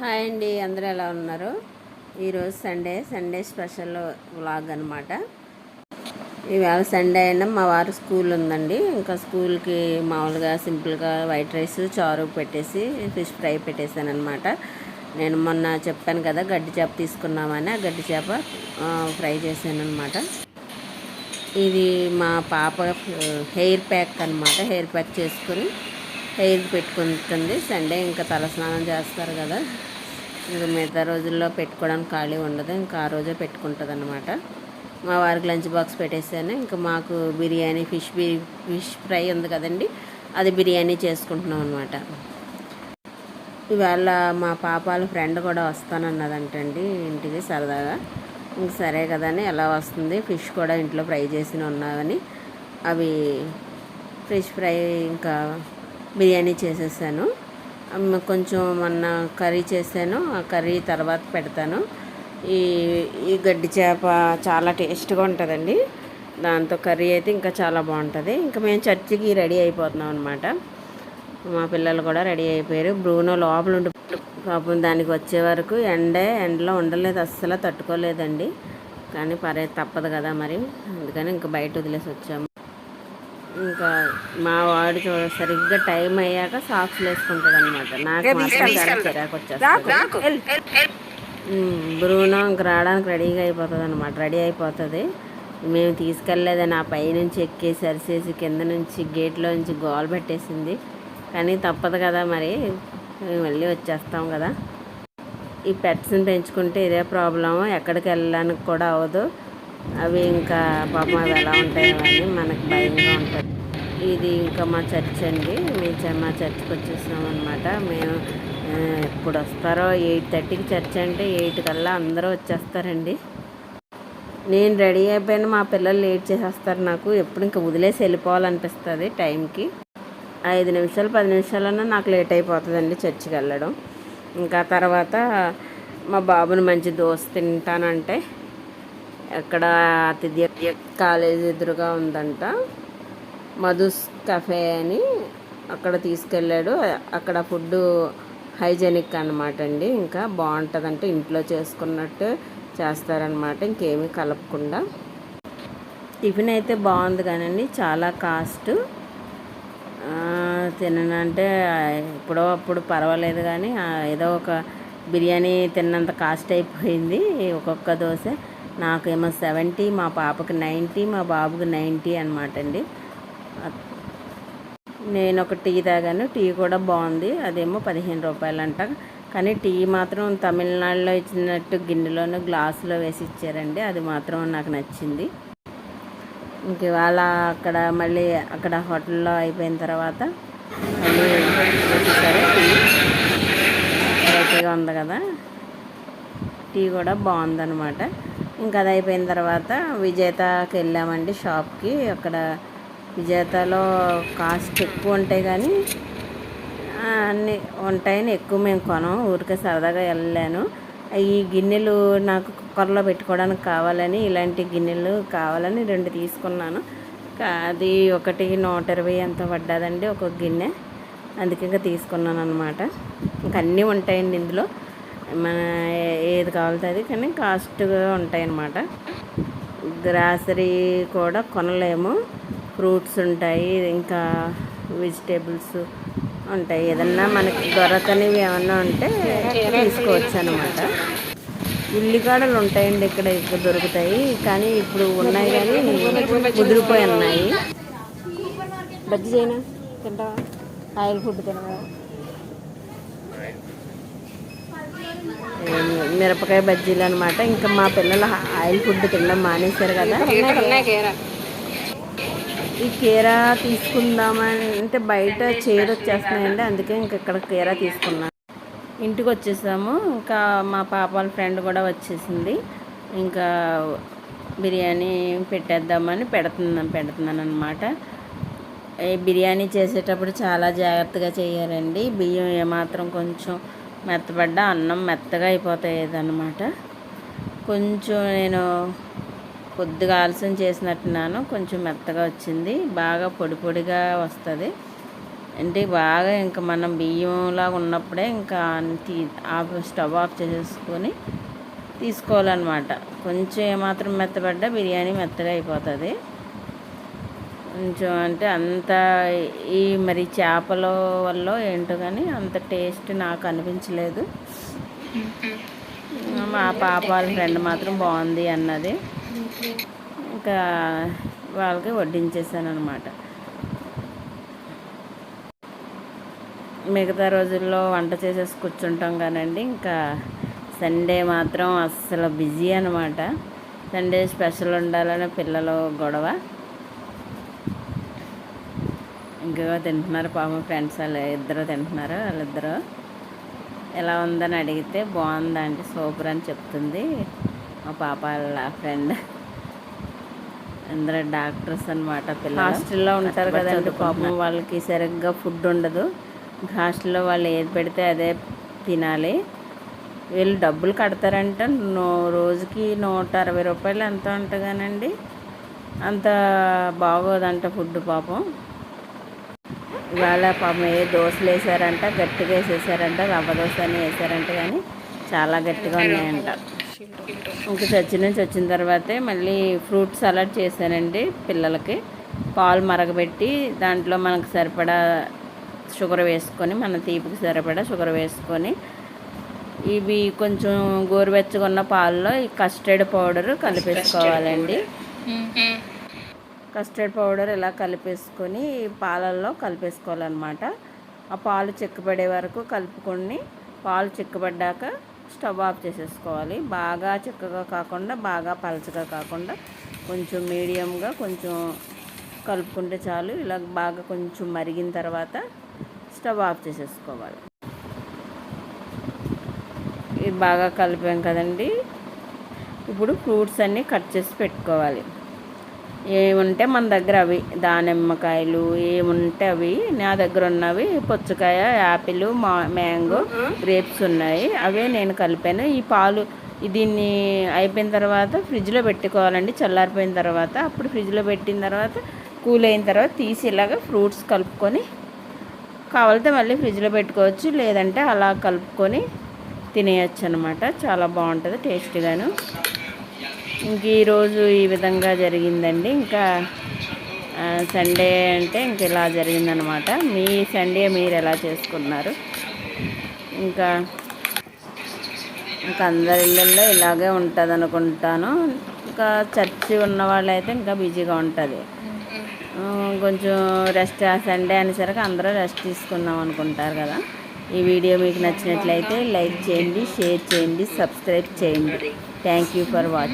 Hi అండి, అందరూ ఎలా ఉన్నారు? ఈరోజు సండే స్పెషల్ వ్లాగ్ అనమాట. ఈవేళ సండే అయినా మా వారు స్కూల్ ఉందండి. ఇంకా స్కూల్కి మామూలుగా సింపుల్గా వైట్ రైస్ చారు పెట్టేసి ఫిష్ ఫ్రై పెట్టేశాను అనమాట. నేను మొన్న చెప్పాను కదా గడ్డి చేప తీసుకున్నామని, ఆ గడ్డి చేప ఫ్రై చేశాను అనమాట. ఇది మా పాప హెయిర్ ప్యాక్ అనమాట. హెయిర్ ప్యాక్ చేసుకుని హెయిర్ పెట్టుకుంటుంది. సండే ఇంకా తలస్నానం చేస్తారు కదా, ఇంకా మిగతా రోజుల్లో పెట్టుకోవడానికి ఖాళీ ఉండదు, ఇంకా ఆ రోజే పెట్టుకుంటుంది అనమాట. మా వారికి లంచ్ బాక్స్ పెట్టేసాను. ఇంకా మాకు బిర్యానీ ఫిష్ ఫ్రై ఉంది కదండి, అది బిర్యానీ చేసుకుంటున్నాం అనమాట. ఇవాళ మా పాపాల ఫ్రెండ్ కూడా వస్తానన్నదంటండి ఇంటికి సరదాగా. ఇంక సరే కదా అని ఎలా వస్తుంది, ఫిష్ కూడా ఇంట్లో ఫ్రై చేసి ఉన్నామని అవి ఫిష్ ఫ్రై ఇంకా బిర్యానీ చేసేసాను. కొంచెం మొన్న కర్రీ చేశాను, ఆ కర్రీ తర్వాత పెడతాను. ఈ గడ్డి చేప చాలా టేస్ట్గా ఉంటుందండి. దాంతో కర్రీ అయితే ఇంకా చాలా బాగుంటుంది. ఇంకా మేము చర్చికి రెడీ అయిపోతున్నాం అనమాట. మా పిల్లలు కూడా రెడీ అయిపోయారు. బ్రూనో లోపల ఉండి పాపం దానికి వచ్చే వరకు ఎండలో ఉండలేదు, అస్సలు తట్టుకోలేదండి. కానీ తప్పదు కదా మరి, అందుకని ఇంకా బయట వదిలేసి వచ్చాము. ఇంకా మా వాడు సరిగ్గా టైం అయ్యాక సాక్స్లు వేసుకుంటాడు అనమాట. నాకు మాత్రం చాలా చిరాకు వచ్చేస్తుంది. బ్రూనో ఇంక రావడానికి రెడీ అయిపోతుంది. మేము తీసుకెళ్ళలేదని ఆ పైనుంచి ఎక్కేసి సరిసేసి కింద నుంచి గేట్లో నుంచి గోల పెట్టేసింది. కానీ తప్పదు కదా మరి, మళ్ళీ వచ్చేస్తాం కదా. ఈ పెట్స్ని పెంచుకుంటే ఇదే ప్రాబ్లము, ఎక్కడికి వెళ్ళడానికి కూడా అవ్వదు. అవి ఇంకా పాపం అవి ఎలా ఉంటాయో అని మనకు భయంగా ఉంటుంది. ఇది ఇంకా మా చర్చ్ అండి. మా చర్చ్కి వచ్చేసాం అనమాట. మేము ఎప్పుడు వస్తారో 8:30కి చర్చ్ అంటే 8 కల్లా అందరూ వచ్చేస్తారండి. నేను రెడీ అయిపోయాను, మా పిల్లలు లేట్ చేసేస్తారు. నాకు ఎప్పుడు ఇంకా వదిలేసి వెళ్ళిపోవాలనిపిస్తుంది టైంకి. 5 నిమిషాలు 10 నిమిషాలన్నా నాకు లేట్ అయిపోతుందండి చర్చికి వెళ్ళడం. ఇంకా తర్వాత మా బాబుని మంచి దోశ తింటానంటే అక్కడ అతిథ్య కాలేజ్ ఎదురుగా ఉందంట మధుస్ కఫే అని, అక్కడ తీసుకెళ్ళాడు. అక్కడ ఫుడ్ హైజెనిక్ అనమాట అండి. ఇంకా బాగుంటుందంటే ఇంట్లో చేసుకున్నట్టు చేస్తారనమాట, ఇంకేమీ కలపకుండా. టిఫిన్ అయితే బాగుంది కానండి చాలా కాస్ట్. తినంటే ఎప్పుడో అప్పుడు పర్వాలేదు, కానీ ఏదో ఒక బిర్యానీ తిన్నంత కాస్ట్ అయిపోయింది ఒక్కొక్క దోశ. నాకేమో 70, మా పాపకి 90, మా బాబుకి 90 అనమాట అండి. నేను ఒక టీ తాగాను, టీ కూడా బాగుంది. అదేమో 15 రూపాయలంట. కానీ టీ మాత్రం తమిళనాడులో ఇచ్చినట్టు గిన్నెలోనూ గ్లాసులో వేసి ఇచ్చారండి, అది మాత్రం నాకు నచ్చింది. ఇంక ఇవాళ మళ్ళీ అక్కడ హోటల్లో అయిపోయిన తర్వాత మళ్ళీ వచ్చేసారు. టీ వెరైటీగా ఉంది కదా, టీ కూడా బాగుందన్నమాట. ఇంకా అది అయిపోయిన తర్వాత విజేతకి వెళ్ళామండి షాప్కి. అక్కడ విజేతలో కాస్ట్ ఎక్కువ ఉంటాయి, కానీ అన్నీ ఉంటాయని ఎక్కువ మేము కొనం, ఊరికే సరదాగా వెళ్ళాను. ఈ గిన్నెలు నాకు కుక్కర్లో పెట్టుకోవడానికి కావాలని, ఇలాంటి గిన్నెలు కావాలని 2 తీసుకున్నాను. అది ఒకటి 120 ఎంత పడ్డదండి ఒక గిన్నె, అందుకే ఇంకా తీసుకున్నాను అనమాట. ఇంక అన్నీ ఉంటాయండి ఇందులో, మన ఏది కావాలితే అది, కానీ కాస్ట్గా ఉంటాయి అన్నమాట. గ్రాసరీ కూడా కొనలేము, ఫ్రూట్స్ ఉంటాయి, ఇంకా వెజిటేబుల్స్ ఉంటాయి. ఏదన్నా మనకి దొరకనివి ఏమన్నా ఉంటే తీసుకోవచ్చు అనమాట. ఉల్లిగడ్డలు ఉంటాయండి ఇక్కడ దొరుకుతాయి, కానీ ఇప్పుడు ఉన్నాయి కానీ ముదిరిపోయి ఉన్నాయి. బజ్జీ చేయనా తింటావా? ఆయిల్ ఫుడ్ తినవా? మిరపకాయ బజ్జీలు అనమాట. ఇంకా మా పిల్లలు ఆయిల్ ఫుడ్ తినడం మానేశారు కదా. ఈ కీరా తీసుకుందామని అంటే బయట వచ్చేస్తున్నాయండి, అందుకే ఇంక ఇక్కడ కీరా తీసుకున్నాను. ఇంటికి వచ్చేసాము. ఇంకా మా పాప వాళ్ళ ఫ్రెండ్ కూడా వచ్చేసింది. ఇంకా బిర్యానీ పెట్టేద్దామని పెడుతున్నాను అనమాట. బిర్యానీ చేసేటప్పుడు చాలా జాగ్రత్తగా చేయాలండి. బియ్యం ఏమాత్రం కొంచెం మెత్తబడ్డా అన్నం మెత్తగా అయిపోతాయి కొంచెం నేను కొద్దిగా ఆలస్యం చేసినట్టున్నాను, కొంచెం మెత్తగా వచ్చింది, బాగా పొడి పొడిగా వస్తుంది. అంటే బాగా ఇంకా మనం బియ్యంలా ఉన్నప్పుడే ఇంకా స్టవ్ ఆఫ్ చేసేసుకొని తీసుకోవాలన్నమాట. కొంచెం ఏమాత్రం మెత్తబడ్డా బిర్యానీ మెత్తగా అయిపోతుంది. కొంచెం అంటే అంత ఈ మరి చేపల వల్ల ఏంటో కానీ అంత టేస్ట్ నాకు అనిపించలేదు. మా పాప వాళ్ళ ఫ్రెండ్ మాత్రం బాగుంది అన్నది. ఇంకా వాళ్ళకి వడ్డించేసాను అనమాట. మిగతా రోజుల్లో వంట చేసేసి కూర్చుంటాం కానండి, ఇంకా సండే మాత్రం అస్సలు బిజీ అనమాట. సండే స్పెషల్ ఉండాలని పిల్లలు గొడవ. ఇంకా తింటున్నారు పాపం ఫ్రెండ్స్ వాళ్ళు ఇద్దరు తింటున్నారు. వాళ్ళిద్దరూ ఎలా ఉందని అడిగితే బాగుందండి, సూపర్ అని చెప్తుంది మా పాప వాళ్ళ ఫ్రెండ్. అందరూ డాక్టర్స్ అనమాట. పిల్లలు హాస్టల్లో ఉంటారు కదండి, పాపం వాళ్ళకి సరిగ్గా ఫుడ్ ఉండదు. హాస్టల్లో వాళ్ళు ఏది పెడితే అదే తినాలి. వీళ్ళు డబ్బులు కడతారంట, రోజుకి 160 రూపాయలు ఎంత ఉంటుందనండి. అంత బాగోదంట ఫుడ్ పాపం. ఇవాళ పాపం దోశలు వేసారంట, గట్టిగా వేసేసారంట. రవ్వ దోశ అని వేసారంట, కానీ చాలా గట్టిగా ఉన్నాయంట. ఇంకా చర్చి నుంచి వచ్చిన తర్వాతే మళ్ళీ ఫ్రూట్ సలాడ్ చేశానండి పిల్లలకి. పాలు మరగబెట్టి దాంట్లో మనకు సరిపడా షుగర్ వేసుకొని, మన తీపికి సరిపడా షుగర్ వేసుకొని, ఇవి కొంచెం గోరువెచ్చగా ఉన్న పాలలో ఈ కస్టర్డ్ పౌడర్ కలిపేసుకోవాలండి. కస్టర్డ్ పౌడర్ ఇలా కలిపేసుకొని పాలల్లో కలిపేసుకోవాలన్నమాట. ఆ పాలు చిక్కబడే వరకు కలుపుకొని, పాలు చిక్కబడ్డాక స్టవ్ ఆఫ్ చేసేసుకోవాలి. బాగా చిక్కగా కాకుండా బాగా పలచగా కాకుండా కొంచెం మీడియంగా కొంచెం కలుపుకుంటే చాలు. ఇలా బాగా కొంచెం మరిగిన తర్వాత స్టవ్ ఆఫ్ చేసేసుకోవాలి. ఇది బాగా కలిపాం కదండి. ఇప్పుడు ఫ్రూట్స్ అన్నీ కట్ చేసి పెట్టుకోవాలి. ఏముంటే మన దగ్గర అవి, దానిమ్మకాయలు ఏముంటే అవి. నా దగ్గర ఉన్నవి పుచ్చకాయ, యాపిల్, మ్యాంగో, గ్రేప్స్ ఉన్నాయి. అవే నేను కలిపాను. ఈ పాలు దీన్ని అయిపోయిన తర్వాత ఫ్రిడ్జ్లో పెట్టుకోవాలండి, చల్లారిపోయిన తర్వాత. అప్పుడు ఫ్రిడ్జ్లో పెట్టిన తర్వాత కూల్ అయిన తర్వాత తీసి ఇలాగ ఫ్రూట్స్ కలుపుకొని, కావాలితే మళ్ళీ ఫ్రిడ్జ్లో పెట్టుకోవచ్చు, లేదంటే అలా కలుపుకొని తినేయచ్చు అనమాట. చాలా బాగుంటుంది టేస్ట్గాను. ఇంక ఈరోజు ఈ విధంగా జరిగిందండి. ఇంకా సండే అంటే ఇంక ఇలా జరిగిందనమాట. మీ సండే మీరు ఎలా చేసుకున్నారు? ఇంకా అందరి ఇళ్ళల్లో ఇలాగే ఉంటుంది అనుకుంటాను. ఇంకా చర్చి ఉన్న వాళ్ళైతే ఇంకా బిజీగా ఉంటుంది. కొంచెం రెస్ట్, సండే అనేసరికి అందరూ రెస్ట్ తీసుకుందాం అనుకుంటారు కదా. ఈ వీడియో మీకు నచ్చినట్లయితే లైక్ చేయండి, షేర్ చేయండి, సబ్స్క్రైబ్ చేయండి. Thank you for watching.